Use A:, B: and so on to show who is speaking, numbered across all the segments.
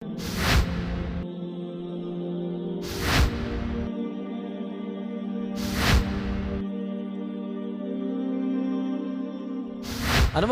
A: انور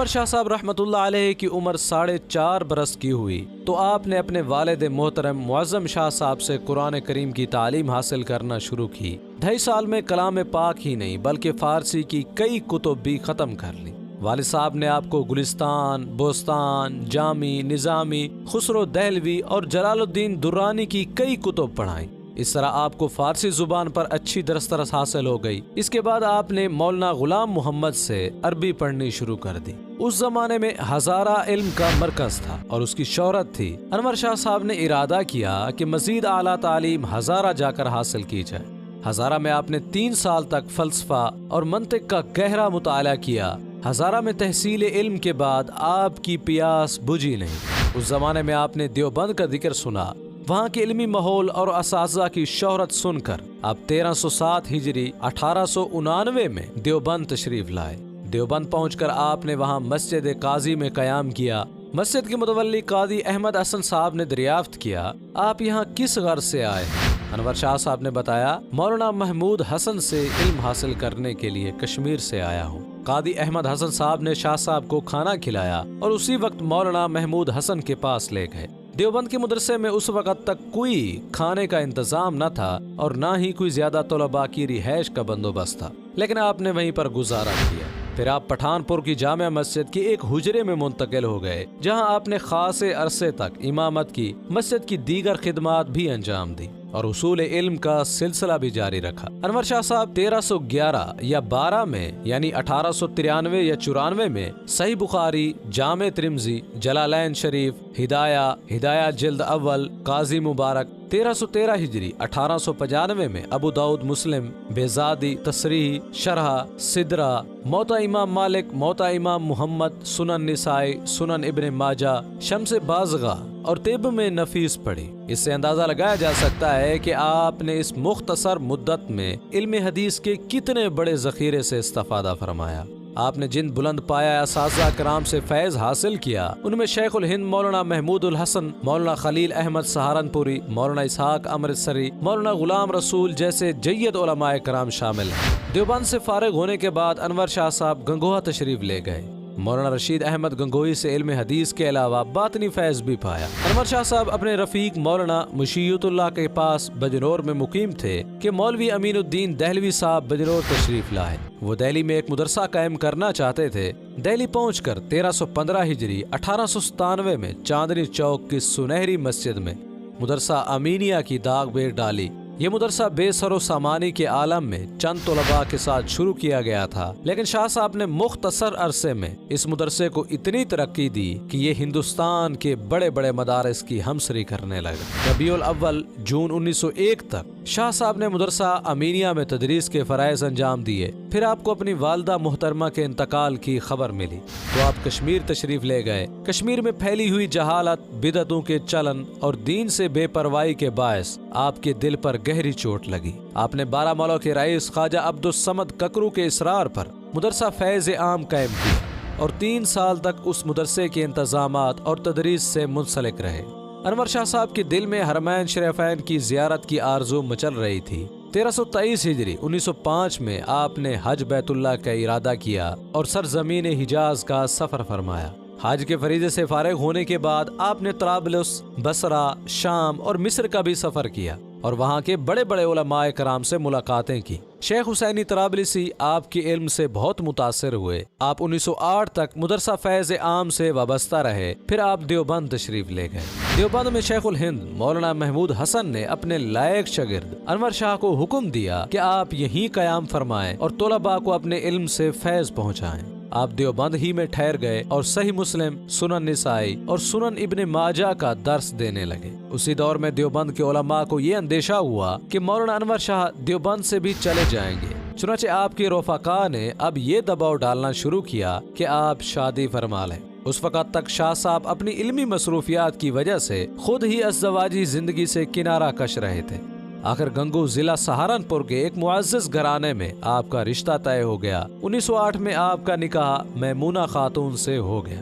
A: شاہ صاحب رحمتullah علیہ کی عمر 4.5 برس کی ہوئی تو آپ نے اپنے والد محترم معظم شاہ صاحب سے قرآن کریم کی تعلیم حاصل کرنا شروع کی۔ 2.5 سال میں کلام پاک ہی نہیں بلکہ فارسی کی کئی کتب بھی ختم کر لی۔ والد صاحب نے آپ کو گلستان، بوستان، جامی، نظامی، خسرو دہلوی اور جلال الدین درانی کی کئی کتب پڑھائیں۔ اس طرح آپ کو فارسی زبان پر اچھی دسترس حاصل ہو گئی۔ اس کے بعد آپ نے مولانا غلام محمد سے عربی پڑھنی شروع کر دی۔ اس زمانے میں ہزارہ علم کا مرکز تھا اور اس کی شہرت تھی۔ انور شاہ صاحب نے ارادہ کیا کہ مزید اعلیٰ تعلیم ہزارہ جا کر حاصل کی جائے۔ ہزارہ میں آپ نے 3 سال تک فلسفہ اور منطق کا گہرا مطالعہ کیا۔ ہزارہ میں تحصیل علم کے بعد آپ کی پیاس بجھی نہیں۔ اس زمانے میں آپ نے دیوبند کا ذکر سنا۔ وہاں کے علمی ماحول اور اساتذہ کی شہرت سن کر آپ 1307 ہجری 1899 میں دیوبند تشریف لائے۔ دیوبند پہنچ کر آپ نے وہاں مسجد قاضی میں قیام کیا۔ مسجد کے متولی قاضی احمد حسن صاحب نے دریافت کیا، آپ یہاں کس غرض سے آئے ہیں؟ انور شاہ صاحب نے بتایا، مولانا محمود حسن سے علم حاصل کرنے کے لیے کشمیر سے آیا ہوں۔ قاضی احمد حسن صاحب نے شاہ صاحب کو کھانا کھلایا اور اسی وقت مولانا محمود حسن کے پاس لے گئے۔ دیوبند کے مدرسے میں اس وقت تک کوئی کھانے کا انتظام نہ تھا اور نہ ہی کوئی زیادہ طلباء کی رہائش کا بندوبست تھا، لیکن آپ نے وہیں پر گزارا کیا۔ پھر آپ پٹھان پور کی جامع مسجد کے ایک حجرے میں منتقل ہو گئے، جہاں آپ نے خاصے عرصے تک امامت کی، مسجد کی دیگر خدمات بھی انجام دی اور اصول علم کا سلسلہ بھی جاری رکھا۔ انور شاہ صاحب 1311 یا 12 میں یعنی 1893 یا 94 میں صحیح بخاری، جامع ترمذی، جلالین شریف، ہدایہ جلد اول، قاضی مبارک، 1313 ہجری 1895 میں ابو داؤد مسلم، بیزادی، تصریح، شرح، سدرہ، موطا امام مالک، موطا امام محمد، سنن نسائی، سنن ابن ماجہ، شمس بازغہ اور طب میں نفیس پڑھی۔ اس سے اندازہ لگایا جا سکتا ہے کہ آپ نے اس مختصر مدت میں علم حدیث کے کتنے بڑے ذخیرے سے استفادہ فرمایا۔ آپ نے جن بلند پایا اساتذہ کرام سے فیض حاصل کیا، ان میں شیخ الہند مولانا محمود الحسن، مولانا خلیل احمد سہارنپوری، مولانا اسحاق امرتسری، مولانا غلام رسول جیسے جید علماء کرام شامل ہیں۔ دیوبند سے فارغ ہونے کے بعد انور شاہ صاحب گنگوہا تشریف لے گئے۔ مولانا رشید احمد گنگوہی سے علم حدیث کے علاوہ باطنی فیض بھی پایا۔ انور شاہ صاحب اپنے رفیق مولانا مشیت اللہ کے پاس بجنور میں مقیم تھے کہ مولوی امین الدین دہلوی صاحب بجنور تشریف لائے۔ وہ دہلی میں ایک مدرسہ قائم کرنا چاہتے تھے۔ دہلی پہنچ کر 1315 ہجری 1897 میں چاندنی چوک کی سنہری مسجد میں مدرسہ امینیہ کی داغ بیر ڈالی۔ یہ مدرسہ بے سر و سامانی کے عالم میں چند طلباء کے ساتھ شروع کیا گیا تھا، لیکن شاہ صاحب نے مختصر عرصے میں اس مدرسے کو اتنی ترقی دی کہ یہ ہندوستان کے بڑے بڑے مدارس کی ہمسری کرنے لگا۔ ربیع الاول جون 1901 تک شاہ صاحب نے مدرسہ امینیہ میں تدریس کے فرائض انجام دیے۔ پھر آپ کو اپنی والدہ محترمہ کے انتقال کی خبر ملی تو آپ کشمیر تشریف لے گئے۔ کشمیر میں پھیلی ہوئی جہالت، بدعتوں کے چلن اور دین سے بے پرواہی کے باعث آپ کے دل پر گہری چوٹ لگی۔ آپ نے بارہمولہ کے رئیس خواجہ عبدالصمد ککرو کے اصرار پر مدرسہ فیض عام قائم کیا اور 3 سال تک اس مدرسے کے انتظامات اور تدریس سے منسلک رہے۔ انور شاہ صاحب کے دل میں حرمین شریفین کی زیارت کی آرزو مچل رہی تھی۔ 1323 ہجری 1905 میں آپ نے حج بیت اللہ کا ارادہ کیا اور سرزمین حجاز کا سفر فرمایا۔ حج کے فریضے سے فارغ ہونے کے بعد آپ نے طرابلس، بصرہ، شام اور مصر کا بھی سفر کیا اور وہاں کے بڑے بڑے علماء کرام سے ملاقاتیں کی۔ شیخ حسینی طرابلسی آپ کے علم سے بہت متاثر ہوئے۔ آپ 1908 تک مدرسہ فیض عام سے وابستہ رہے۔ پھر آپ دیوبند تشریف لے گئے۔ دیوبند میں شیخ الہند مولانا محمود حسن نے اپنے لائق شاگرد انور شاہ کو حکم دیا کہ آپ یہیں قیام فرمائیں اور طلباء کو اپنے علم سے فیض پہنچائیں۔ آپ دیوبند ہی میں ٹھہر گئے اور صحیح مسلم، سنن نسائی اور سنن ابن ماجہ کا درس دینے لگے۔ اسی دور میں دیوبند کے علماء کو یہ اندیشہ ہوا کہ مولانا انور شاہ دیوبند سے بھی چلے جائیں گے، چنانچہ آپ کے رفقا نے اب یہ دباؤ ڈالنا شروع کیا کہ آپ شادی فرما لیں۔ اس وقت تک شاہ صاحب اپنی علمی مصروفیات کی وجہ سے خود ہی ازدواجی زندگی سے کنارہ کش رہے تھے۔ آخر گنگو ضلع سہارنپور کے ایک معزز گھرانے میں آپ کا رشتہ طے ہو گیا۔ 1908 میں آپ کا نکاح میمونہ خاتون سے ہو گیا۔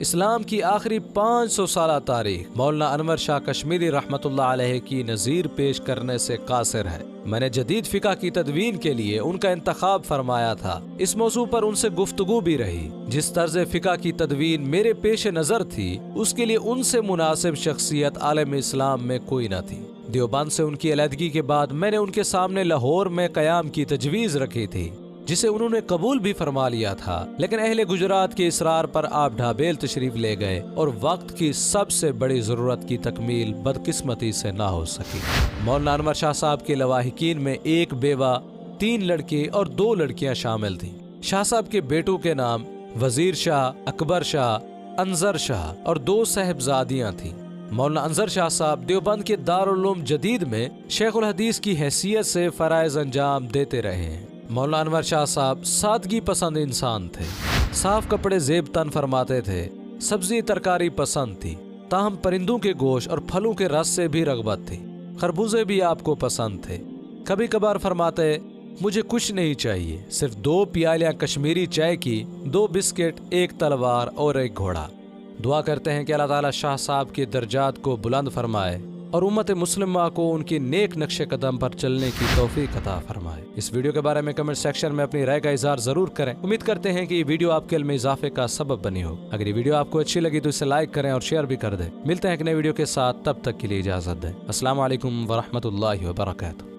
A: اسلام کی آخری 500 سالہ تاریخ مولانا انور شاہ کشمیری رحمۃ اللہ علیہ کی نظیر پیش کرنے سے قاصر ہے۔ میں نے جدید فقہ کی تدوین کے لیے ان کا انتخاب فرمایا تھا۔ اس موضوع پر ان سے گفتگو بھی رہی۔ جس طرز فقہ کی تدوین میرے پیش نظر تھی اس کے لیے ان سے مناسب شخصیت عالم اسلام میں کوئی نہ تھی۔ دیوبند سے ان کی علیحدگی کے بعد میں نے ان کے سامنے لاہور میں قیام کی تجویز رکھی تھی، جسے انہوں نے قبول بھی فرما لیا تھا، لیکن اہل گجرات کے اصرار پر آپ ڈھابیل تشریف لے گئے اور وقت کی سب سے بڑی ضرورت کی تکمیل بدقسمتی سے نہ ہو سکی۔ مولانا انور شاہ صاحب کے لواحقین میں ایک بیوہ، 3 لڑکے اور 2 لڑکیاں شامل تھیں۔ شاہ صاحب کے بیٹوں کے نام وزیر شاہ، اکبر شاہ، انظر شاہ اور 2 صاحبزادیاں تھیں۔ مولانا انظر شاہ صاحب دیوبند کے دارالعلوم جدید میں شیخ الحدیث کی حیثیت سے فرائض انجام دیتے رہے ہیں۔ مولانا انور شاہ صاحب سادگی پسند انسان تھے، صاف کپڑے زیب تن فرماتے تھے، سبزی ترکاری پسند تھی، تاہم پرندوں کے گوشت اور پھلوں کے رس سے بھی رغبت تھی۔ خربوزے بھی آپ کو پسند تھے۔ کبھی کبھار فرماتے، مجھے کچھ نہیں چاہیے، صرف 2 پیالیاں کشمیری چائے کی، 2 بسکٹ، 1 تلوار اور 1 گھوڑا۔ دعا کرتے ہیں کہ اللہ تعالیٰ شاہ صاحب کے درجات کو بلند فرمائے اور امت مسلمہ کو ان کی نیک نقش قدم پر چلنے کی توفیق عطا فرمائے۔ اس ویڈیو کے بارے میں کمنٹ سیکشن میں اپنی رائے کا اظہار ضرور کریں۔ امید کرتے ہیں کہ یہ ویڈیو آپ کے علم میں اضافے کا سبب بنی ہو۔ اگر یہ ویڈیو آپ کو اچھی لگی تو اسے لائک کریں اور شیئر بھی کر دیں۔ ملتے ہیں ایک نئے ویڈیو کے ساتھ، تب تک کے لیے اجازت دیں۔ السلام علیکم ورحمۃ اللہ وبرکاتہ۔